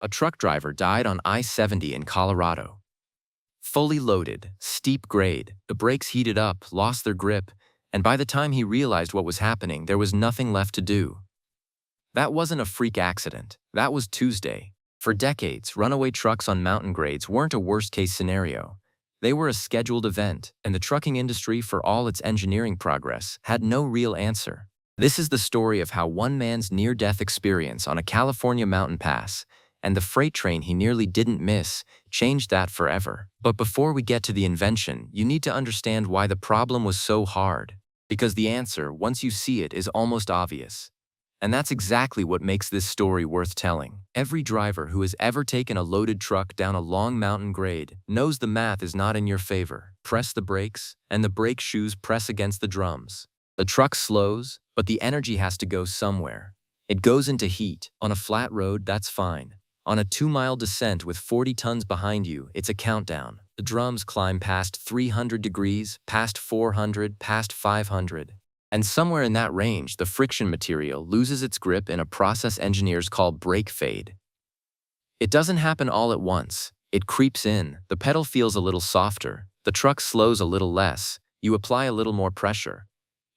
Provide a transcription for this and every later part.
A truck driver died on I-70 in Colorado. Fully loaded, steep grade, the brakes heated up, lost their grip, and by the time he realized what was happening, there was nothing left to do. That wasn't a freak accident. That was Tuesday. For decades, runaway trucks on mountain grades weren't a worst-case scenario. They were a scheduled event, and the trucking industry, for all its engineering progress, had no real answer. This is the story of how one man's near-death experience on a California mountain pass and the freight train he nearly didn't miss changed that forever. But before we get to the invention, you need to understand why the problem was so hard. Because the answer, once you see it, is almost obvious. And that's exactly what makes this story worth telling. Every driver who has ever taken a loaded truck down a long mountain grade knows the math is not in your favor. Press the brakes, and the brake shoes press against the drums. The truck slows, but the energy has to go somewhere. It goes into heat. On a flat road, that's fine. On a 2-mile descent with 40 tons behind you, it's a countdown. The drums climb past 300 degrees, past 400, past 500. And somewhere in that range, the friction material loses its grip in a process engineers call brake fade. It doesn't happen all at once. It creeps in, the pedal feels a little softer, the truck slows a little less, you apply a little more pressure.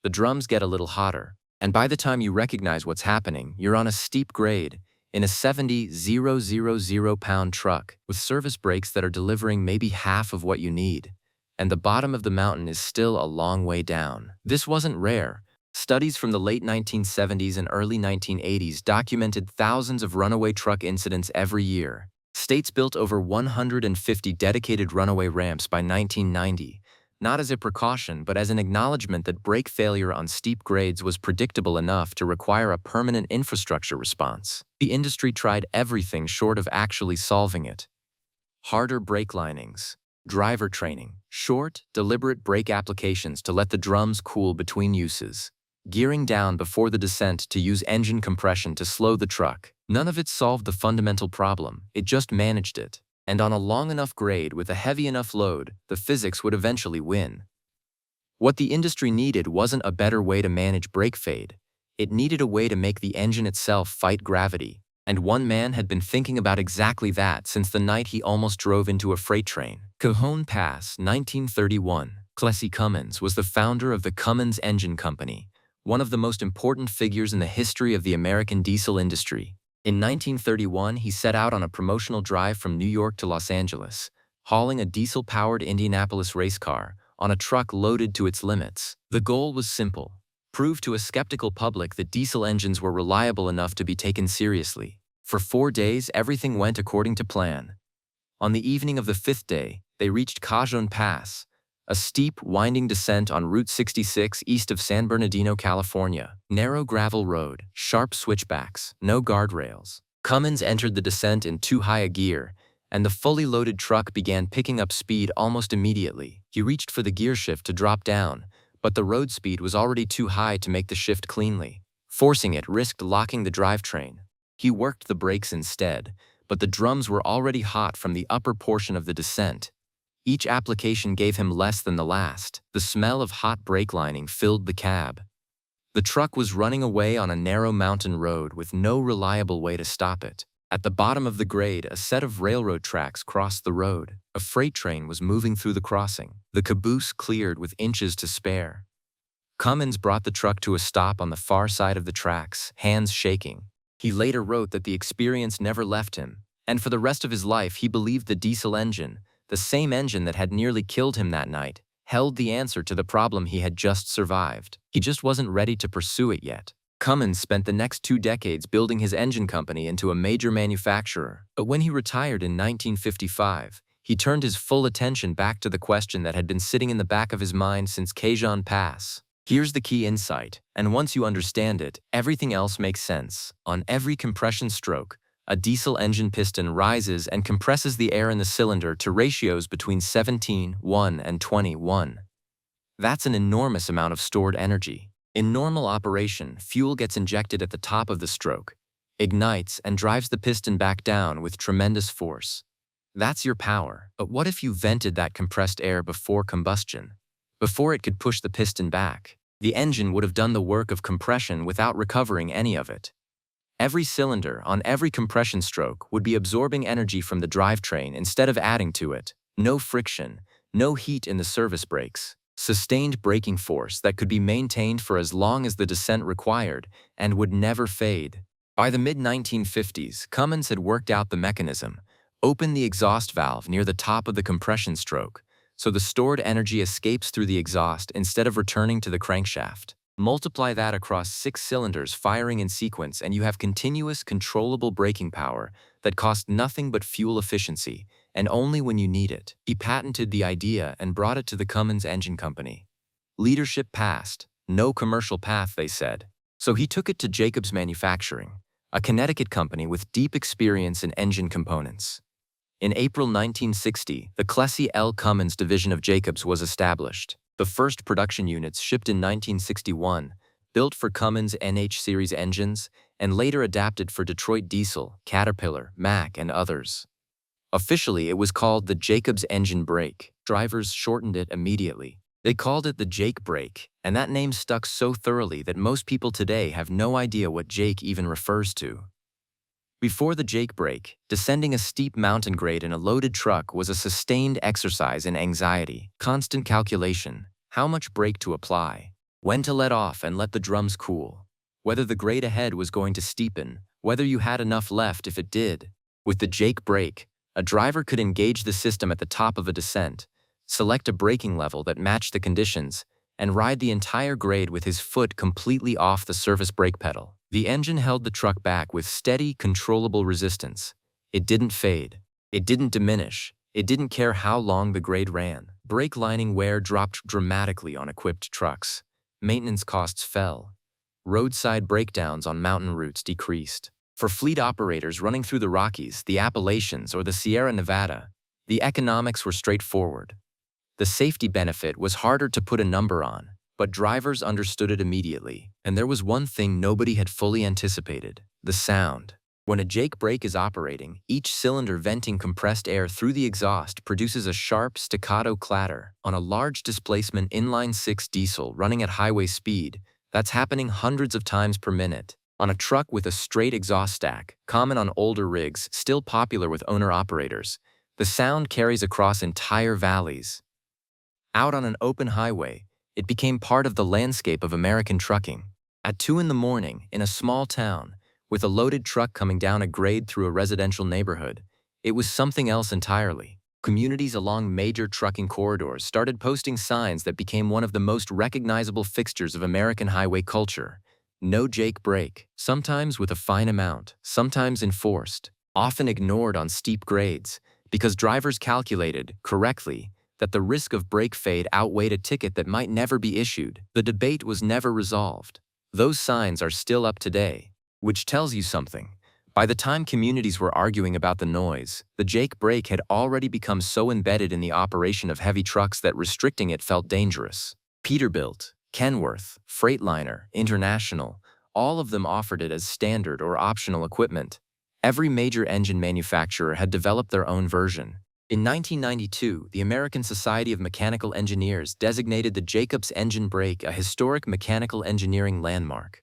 The drums get a little hotter, and by the time you recognize what's happening, you're on a steep grade, in a 70,000 pound truck, with service brakes that are delivering maybe half of what you need. And the bottom of the mountain is still a long way down. This wasn't rare. Studies from the late 1970s and early 1980s documented thousands of runaway truck incidents every year. States built over 150 dedicated runaway ramps by 1990, not as a precaution but as an acknowledgement that brake failure on steep grades was predictable enough to require a permanent infrastructure response. The industry tried everything short of actually solving it. Harder brake linings, driver training, short, deliberate brake applications to let the drums cool between uses, gearing down before the descent to use engine compression to slow the truck. None of it solved the fundamental problem, it just managed it. And on a long enough grade with a heavy enough load, the physics would eventually win. What the industry needed wasn't a better way to manage brake fade. It needed a way to make the engine itself fight gravity. And one man had been thinking about exactly that since the night he almost drove into a freight train. Cajon Pass, 1931. Plessy Cummins was the founder of the Cummins Engine Company, one of the most important figures in the history of the American diesel industry. In 1931, he set out on a promotional drive from New York to Los Angeles, hauling a diesel-powered Indianapolis race car on a truck loaded to its limits. The goal was simple: prove to a skeptical public that diesel engines were reliable enough to be taken seriously. For 4 days, everything went according to plan. On the evening of the 5th day, they reached Cajon Pass, a steep, winding descent on Route 66 east of San Bernardino, California. Narrow gravel road, sharp switchbacks, no guardrails. Cummins entered the descent in too high a gear, and the fully loaded truck began picking up speed almost immediately. He reached for the gear shift to drop down, but the road speed was already too high to make the shift cleanly. Forcing it risked locking the drivetrain. He worked the brakes instead, but the drums were already hot from the upper portion of the descent. Each application gave him less than the last. The smell of hot brake lining filled the cab. The truck was running away on a narrow mountain road with no reliable way to stop it. At the bottom of the grade, a set of railroad tracks crossed the road. A freight train was moving through the crossing. The caboose cleared with inches to spare. Cummins brought the truck to a stop on the far side of the tracks, hands shaking. He later wrote that the experience never left him, and for the rest of his life he believed the diesel engine, the same engine that had nearly killed him that night, held the answer to the problem he had just survived. He just wasn't ready to pursue it yet. Cummins spent the next 2 decades building his engine company into a major manufacturer, but when he retired in 1955, he turned his full attention back to the question that had been sitting in the back of his mind since Cajon Pass. Here's the key insight, and once you understand it, everything else makes sense. On every compression stroke, a diesel engine piston rises and compresses the air in the cylinder to ratios between 17:1 and 20:1. That's an enormous amount of stored energy. In normal operation, fuel gets injected at the top of the stroke, ignites, and drives the piston back down with tremendous force. That's your power. But what if you vented that compressed air before combustion? Before it could push the piston back, the engine would have done the work of compression without recovering any of it. Every cylinder on every compression stroke would be absorbing energy from the drivetrain instead of adding to it. No friction, no heat in the service brakes. Sustained braking force that could be maintained for as long as the descent required and would never fade. By the mid-1950s, Cummins had worked out the mechanism, opened the exhaust valve near the top of the compression stroke, so the stored energy escapes through the exhaust instead of returning to the crankshaft. Multiply that across 6 cylinders firing in sequence and you have continuous, controllable braking power that cost nothing but fuel efficiency, and only when you need it. He patented the idea and brought it to the Cummins Engine Company. Leadership passed, no commercial path, they said. So he took it to Jacobs Manufacturing, a Connecticut company with deep experience in engine components. In April 1960, the Plessy L. Cummins division of Jacobs was established. The first production units shipped in 1961, built for Cummins NH series engines, and later adapted for Detroit Diesel, Caterpillar, Mack, and others. Officially, it was called the Jacobs engine brake. Drivers shortened it immediately. They called it the Jake brake, and that name stuck so thoroughly that most people today have no idea what Jake even refers to. Before the Jake brake, descending a steep mountain grade in a loaded truck was a sustained exercise in anxiety, constant calculation, how much brake to apply, when to let off and let the drums cool, whether the grade ahead was going to steepen, whether you had enough left if it did. With the Jake brake, a driver could engage the system at the top of a descent, select a braking level that matched the conditions, and ride the entire grade with his foot completely off the surface brake pedal. The engine held the truck back with steady, controllable resistance. It didn't fade. It didn't diminish. It didn't care how long the grade ran. Brake lining wear dropped dramatically on equipped trucks. Maintenance costs fell. Roadside breakdowns on mountain routes decreased. For fleet operators running through the Rockies, the Appalachians, or the Sierra Nevada, the economics were straightforward. The safety benefit was harder to put a number on, but drivers understood it immediately. And there was one thing nobody had fully anticipated: the sound. When a Jake brake is operating, each cylinder venting compressed air through the exhaust produces a sharp, staccato clatter. On a large displacement inline-6 diesel running at highway speed, that's happening hundreds of times per minute. On a truck with a straight exhaust stack, common on older rigs, still popular with owner-operators, the sound carries across entire valleys. Out on an open highway, it became part of the landscape of American trucking. At 2 in the morning, in a small town, with a loaded truck coming down a grade through a residential neighborhood, it was something else entirely. Communities along major trucking corridors started posting signs that became one of the most recognizable fixtures of American highway culture. No Jake brake, sometimes with a fine amount, sometimes enforced, often ignored on steep grades, because drivers calculated, correctly, that the risk of brake fade outweighed a ticket that might never be issued. The debate was never resolved. Those signs are still up today, which tells you something. By the time communities were arguing about the noise, the Jake brake had already become so embedded in the operation of heavy trucks that restricting it felt dangerous. Peterbilt, Kenworth, Freightliner, International, all of them offered it as standard or optional equipment. Every major engine manufacturer had developed their own version. In 1992, the American Society of Mechanical Engineers designated the Jacobs engine brake a historic mechanical engineering landmark.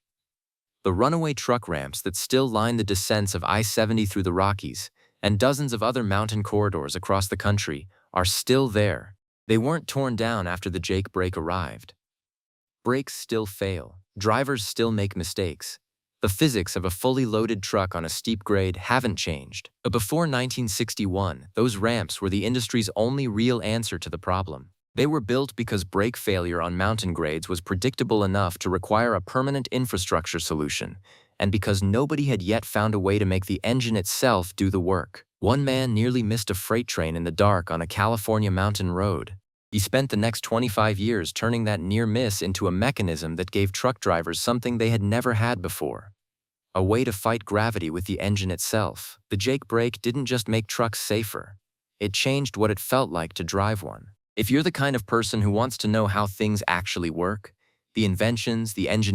The runaway truck ramps that still line the descents of I-70 through the Rockies and dozens of other mountain corridors across the country are still there. They weren't torn down after the Jake brake arrived. Brakes still fail. Drivers still make mistakes. The physics of a fully loaded truck on a steep grade haven't changed. But before 1961, those ramps were the industry's only real answer to the problem. They were built because brake failure on mountain grades was predictable enough to require a permanent infrastructure solution, and because nobody had yet found a way to make the engine itself do the work. One man nearly missed a freight train in the dark on a California mountain road. He spent the next 25 years turning that near miss into a mechanism that gave truck drivers something they had never had before: a way to fight gravity with the engine itself. The Jake brake didn't just make trucks safer. It changed what it felt like to drive one. If you're the kind of person who wants to know how things actually work, the inventions, the engineering,